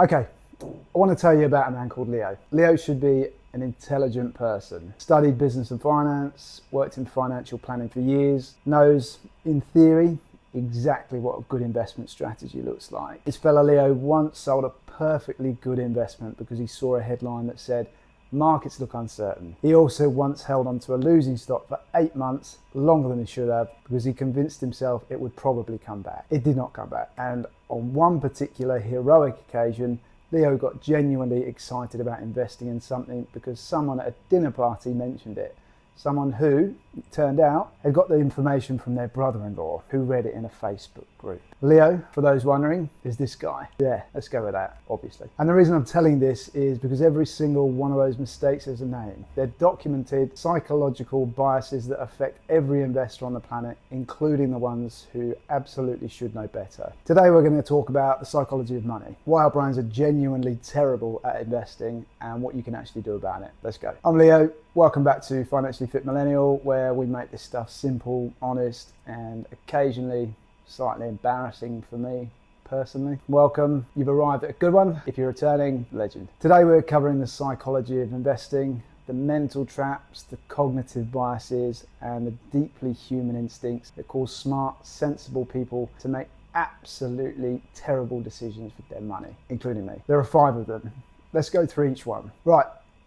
Okay, I want to tell you about a man called Leo. Leo should be an intelligent person. Studied business and finance, worked in financial planning for years, knows, in theory, exactly what a good investment strategy looks like. His fellow Leo once sold a perfectly good investment because he saw a headline that said, "Markets look uncertain." He also once held onto a losing stock for 8 months, longer than he should have, because he convinced himself it would probably come back. It did not come back. And on one particular heroic occasion, Leo got genuinely excited about investing in something because someone at a dinner party mentioned it. Someone who, it turned out, had got the information from their brother-in-law, who read it in a Facebook group. Leo, for those wondering, is this guy. Yeah, let's go with that, obviously. And the reason I'm telling this is because every single one of those mistakes has a name. They're documented psychological biases that affect every investor on the planet, including the ones who absolutely should know better. Today we're going to talk about the psychology of money, why our brains are genuinely terrible at investing, and what you can actually do about it. Let's go. I'm Leo. Welcome back to Financially Fit Millennial, where we make this stuff simple, honest, and occasionally slightly embarrassing for me personally. Welcome. You've arrived at a good one. If you're returning, legend. Today we're covering the psychology of investing, the mental traps, the cognitive biases, and the deeply human instincts that cause smart, sensible people to make absolutely terrible decisions with their money, including me. There are 5 of them. Let's go through each one. Right,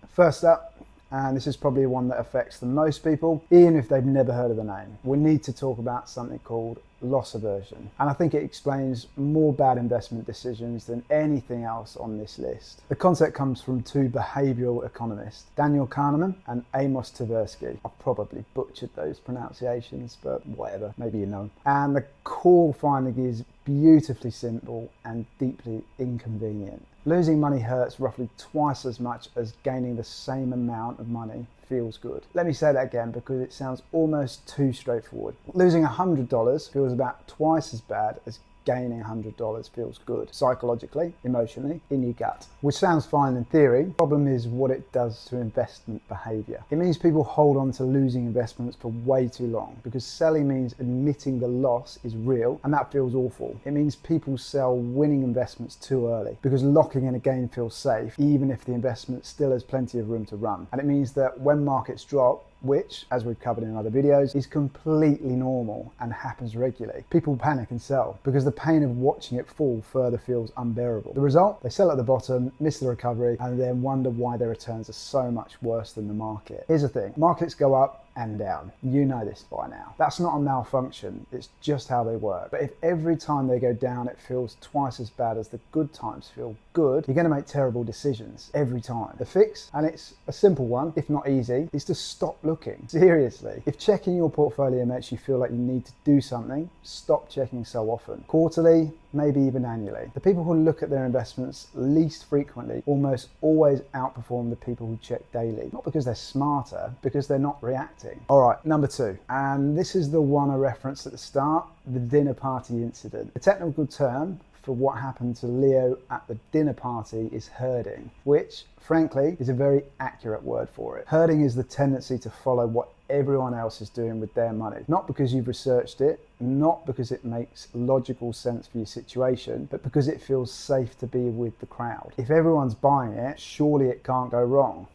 first up, and this is probably one that affects the most people, even if they've never heard of the name. We need to talk about something called loss aversion. And I think it explains more bad investment decisions than anything else on this list. The concept comes from 2 behavioral economists, Daniel Kahneman and Amos Tversky. I've probably butchered those pronunciations, but whatever, maybe you know. And the core finding is beautifully simple and deeply inconvenient. Losing money hurts roughly twice as much as gaining the same amount of money feels good. Let me say that again because it sounds almost too straightforward. Losing $100 feels about twice as bad as gaining $100 feels good, psychologically, emotionally, in your gut. Which sounds fine in theory. The problem is what it does to investment behavior. It means people hold on to losing investments for way too long because selling means admitting the loss is real, and that feels awful. It means people sell winning investments too early because locking in a gain feels safe, even if the investment still has plenty of room to run. And it means that when markets drop, which, as we've covered in other videos, is completely normal and happens regularly, people panic and sell because the pain of watching it fall further feels unbearable. The result? They sell at the bottom, miss the recovery, and then wonder why their returns are so much worse than the market. Here's the thing, markets go up and down. You know this by now. That's not a malfunction, it's just how they work. But if every time they go down it feels twice as bad as the good times feel good, you're going to make terrible decisions every time. The fix, and it's a simple one, if not easy, is to stop looking. Seriously. If checking your portfolio makes you feel like you need to do something, stop checking so often. Quarterly, maybe even annually. The people who look at their investments least frequently almost always outperform the people who check daily. Not because they're smarter, because they're not reacting. All right, number 2. And this is the one I referenced at the start, the dinner party incident. The technical term for what happened to Leo at the dinner party is herding, which, frankly, is a very accurate word for it. Herding is the tendency to follow what everyone else is doing with their money. Not because you've researched it, not because it makes logical sense for your situation, but because it feels safe to be with the crowd. If everyone's buying it, surely it can't go wrong.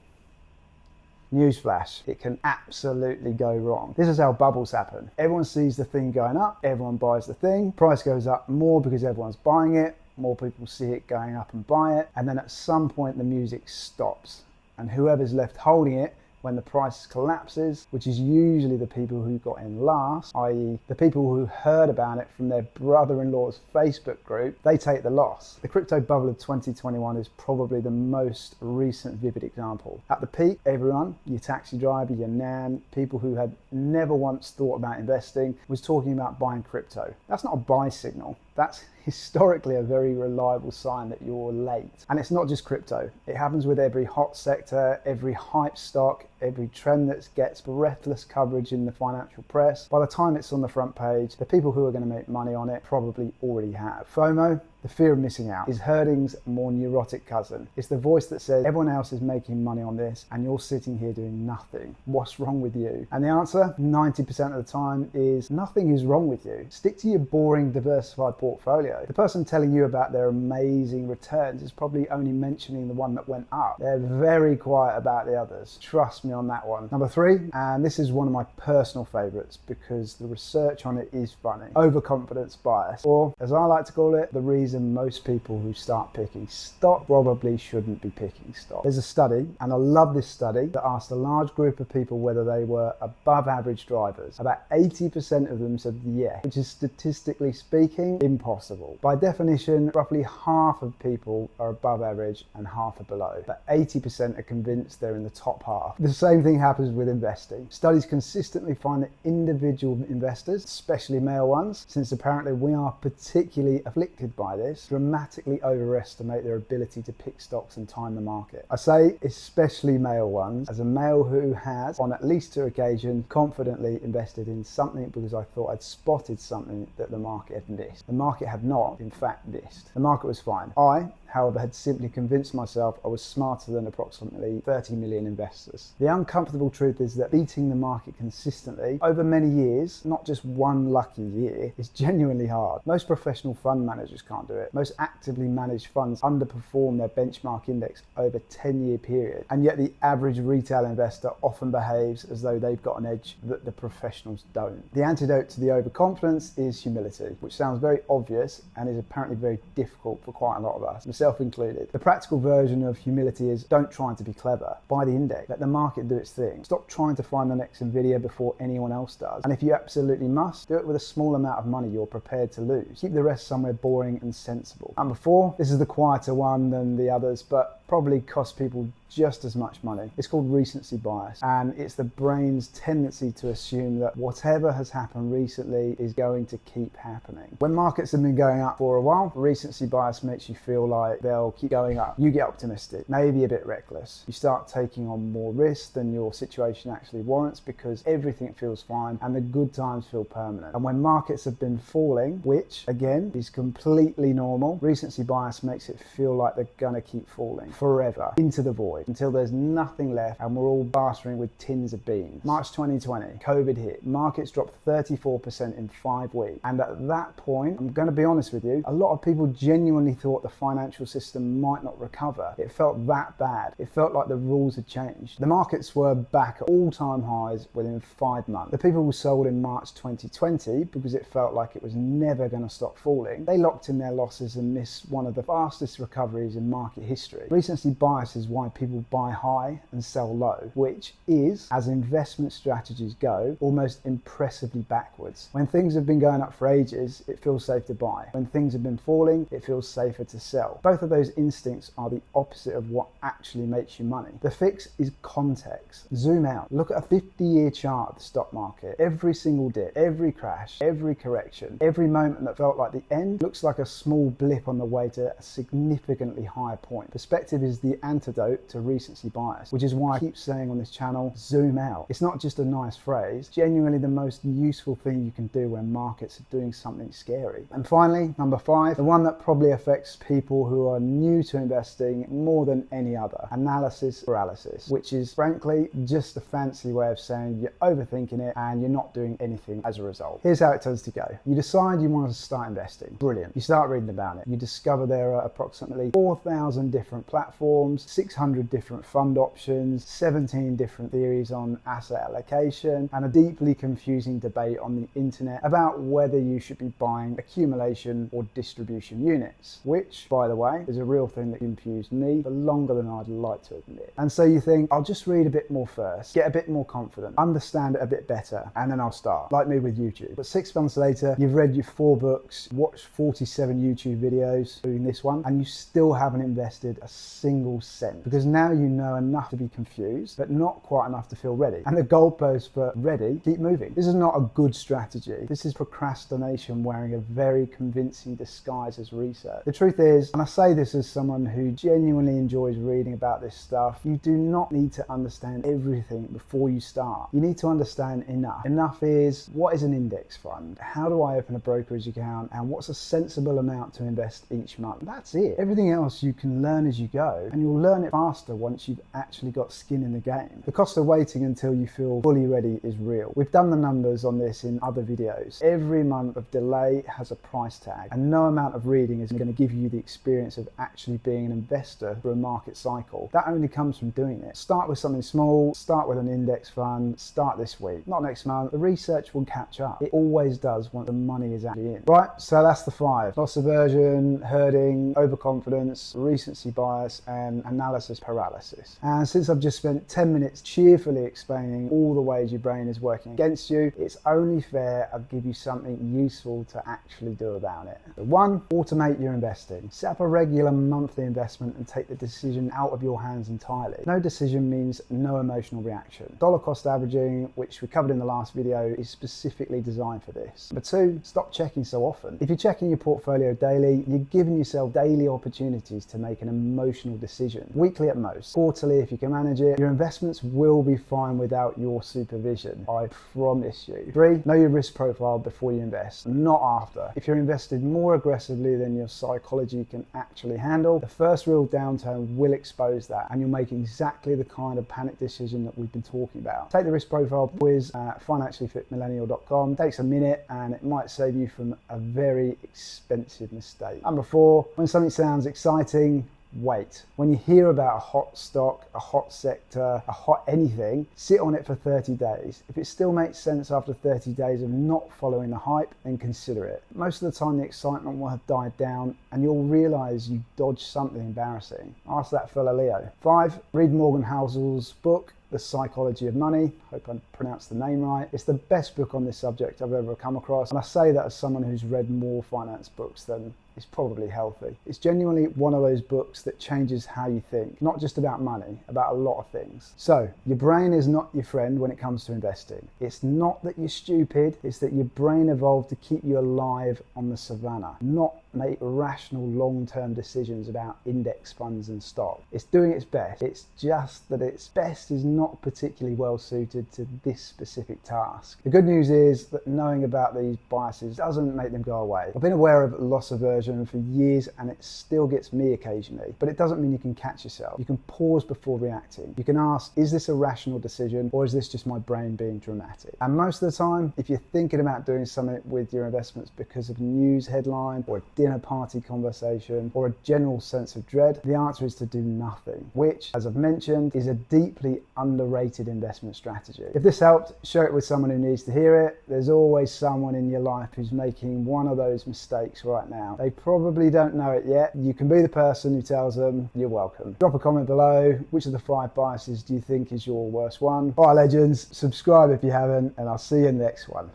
Newsflash, it can absolutely go wrong. This is how bubbles happen. Everyone sees the thing going up, everyone buys the thing, price goes up more because everyone's buying it, more people see it going up and buy it, and then at some point the music stops, and whoever's left holding it when the price collapses, which is usually the people who got in last, i.e. the people who heard about it from their brother-in-law's Facebook group, they take the loss. The crypto bubble of 2021 is probably the most recent vivid example. At the peak, everyone, your taxi driver, your nan, people who had never once thought about investing, was talking about buying crypto. That's not a buy signal. That's historically a very reliable sign that you're late. And it's not just crypto. It happens with every hot sector, every hype stock, every trend that gets breathless coverage in the financial press. By the time it's on the front page, the people who are going to make money on it probably already have. FOMO, The fear of missing out is herding's more neurotic cousin. It's the voice that says everyone else is making money on this and you're sitting here doing nothing. What's wrong with you? And the answer 90% of the time is nothing is wrong with you. Stick to your boring diversified portfolio. The person telling you about their amazing returns is probably only mentioning the one that went up. They're very quiet about the others. Trust me on that one. Number 3, and this is one of my personal favorites because the research on it is funny. Overconfidence bias, or as I like to call it, the reason most people who start picking stock probably shouldn't be picking stock. There's a study, and I love this study, that asked a large group of people whether they were above average drivers. About 80% of them said yes, which is statistically speaking impossible. By definition, roughly half of people are above average and half are below, but 80% are convinced they're in the top half. The same thing happens with investing. Studies consistently find that individual investors, especially male ones, since apparently we are particularly afflicted by this, dramatically overestimate their ability to pick stocks and time the market. I say especially male ones, as a male who has, on at least 2 occasions, confidently invested in something because I thought I'd spotted something that the market had missed. The market had not, in fact, missed. The market was fine. I, however, had simply convinced myself I was smarter than approximately 30 million investors. The uncomfortable truth is that beating the market consistently over many years, not just one lucky year, is genuinely hard. Most professional fund managers can't do it. Most actively managed funds underperform their benchmark index over a 10-year period, and yet the average retail investor often behaves as though they've got an edge that the professionals don't. The antidote to the overconfidence is humility, which sounds very obvious and is apparently very difficult for quite a lot of us, myself included. The practical version of humility is don't try to be clever. Buy the index. Let the market do its thing. Stop trying to find the next Nvidia before anyone else does. And if you absolutely must, do it with a small amount of money you're prepared to lose. Keep the rest somewhere boring and sensible. Number 4, this is the quieter one than the others, but probably costs people just as much money. It's called recency bias, and it's the brain's tendency to assume that whatever has happened recently is going to keep happening. When markets have been going up for a while, recency bias makes you feel like they'll keep going up. You get optimistic, maybe a bit reckless. You start taking on more risk than your situation actually warrants because everything feels fine and the good times feel permanent. And when markets have been falling, which again is completely normal, recency bias makes it feel like they're gonna keep falling forever into the void until there's nothing left and we're all bartering with tins of beans. March 2020, COVID hit. Markets dropped 34% in 5 weeks. And at that point, I'm going to be honest with you, a lot of people genuinely thought the financial system might not recover. It felt that bad. It felt like the rules had changed. The markets were back at all-time highs within 5 months. The people who sold in March 2020 because it felt like it was never going to stop falling, they locked in their losses and missed one of the fastest recoveries in market history. Recency bias is why people buy high and sell low, which is, as investment strategies go, almost impressively backwards. When things have been going up for ages, it feels safe to buy. When things have been falling, it feels safer to sell. Both of those instincts are the opposite of what actually makes you money. The fix is context. Zoom out. Look at a 50-year chart of the stock market. Every single dip, every crash, every correction, every moment that felt like the end looks like a small blip on the way to a significantly higher point. Perspective is the antidote to recency bias, which is why I keep saying on this channel, zoom out. It's not just a nice phrase, genuinely the most useful thing you can do when markets are doing something scary. And finally, number 5, the one that probably affects people who are new to investing more than any other, analysis paralysis, which is frankly just a fancy way of saying you're overthinking it and you're not doing anything as a result. Here's how it tends to go. You decide you want to start investing. Brilliant. You start reading about it. You discover there are approximately 4,000 different platforms, 600 different fund options, 17 different theories on asset allocation, and a deeply confusing debate on the internet about whether you should be buying accumulation or distribution units, which, by the way, is a real thing that confused me for longer than I'd like to admit. And so you think, I'll just read a bit more first, get a bit more confident, understand it a bit better, and then I'll start, like me with YouTube. But 6 months later, you've read your 4 books, watched 47 YouTube videos, doing this one, and you still haven't invested a single cent because now you know enough to be confused, but not quite enough to feel ready. And the goalposts for ready keep moving. This is not a good strategy. This is procrastination wearing a very convincing disguise as research. The truth is, and I say this as someone who genuinely enjoys reading about this stuff, you do not need to understand everything before you start. You need to understand enough. Enough is, what is an index fund? How do I open a brokerage account? And what's a sensible amount to invest each month? That's it. Everything else you can learn as you go, and you'll learn it faster once you've actually got skin in the game. The cost of waiting until you feel fully ready is real. We've done the numbers on this in other videos. Every month of delay has a price tag, and no amount of reading is going to give you the experience of actually being an investor through a market cycle. That only comes from doing it. Start with something small, start with an index fund, start this week, not next month. The research will catch up. It always does once the money is actually in. Right, so that's the 5. Loss aversion, herding, overconfidence, recency bias, and analysis paralysis. And since I've just spent 10 minutes cheerfully explaining all the ways your brain is working against you, it's only fair I give you something useful to actually do about it. 1, automate your investing. Set up a regular monthly investment and take the decision out of your hands entirely. No decision means no emotional reaction. Dollar cost averaging, which we covered in the last video, is specifically designed for this. Number 2, stop checking so often. If you're checking your portfolio daily, you're giving yourself daily opportunities to make an emotional decision. Weekly at most. Quarterly if you can manage it. Your investments will be fine without your supervision. I promise you. 3, know your risk profile before you invest, not after. If you're invested more aggressively than your psychology can actually handle, the first real downturn will expose that, and you'll make exactly the kind of panic decision that we've been talking about. Take the risk profile quiz at financiallyfitmillennial.com. Takes a minute and it might save you from a very expensive mistake. Number 4, when something sounds exciting, wait. When you hear about a hot stock, a hot sector, a hot anything, sit on it for 30 days. If it still makes sense after 30 days of not following the hype, then consider it. Most of the time the excitement will have died down and you'll realize you dodged something embarrassing. Ask that fella Leo. 5, read Morgan Housel's book, The Psychology of Money. Hope I pronounced the name right. It's the best book on this subject I've ever come across, and I say that as someone who's read more finance books than is probably healthy. It's genuinely one of those books that changes how you think, not just about money, about a lot of things. So, your brain is not your friend when it comes to investing. It's not that you're stupid, it's that your brain evolved to keep you alive on the savannah, not make rational long-term decisions about index funds and stock. It's doing its best. It's just that its best is not particularly well suited to this specific task. The good news is that knowing about these biases doesn't make them go away. I've been aware of loss aversion for years and it still gets me occasionally, but it doesn't mean you can catch yourself. You can pause before reacting. You can ask, is this a rational decision or is this just my brain being dramatic? And most of the time, if you're thinking about doing something with your investments because of a news headline or a dinner party conversation or a general sense of dread, the answer is to do nothing, which, as I've mentioned, is a deeply underrated investment strategy. If this helped, share it with someone who needs to hear it. There's always someone in your life who's making one of those mistakes right now. They probably don't know it yet. You can be the person who tells them you're welcome. Drop a comment below. Which of the 5 biases do you think is your worst one? All right, legends, subscribe if you haven't, and I'll see you in the next one.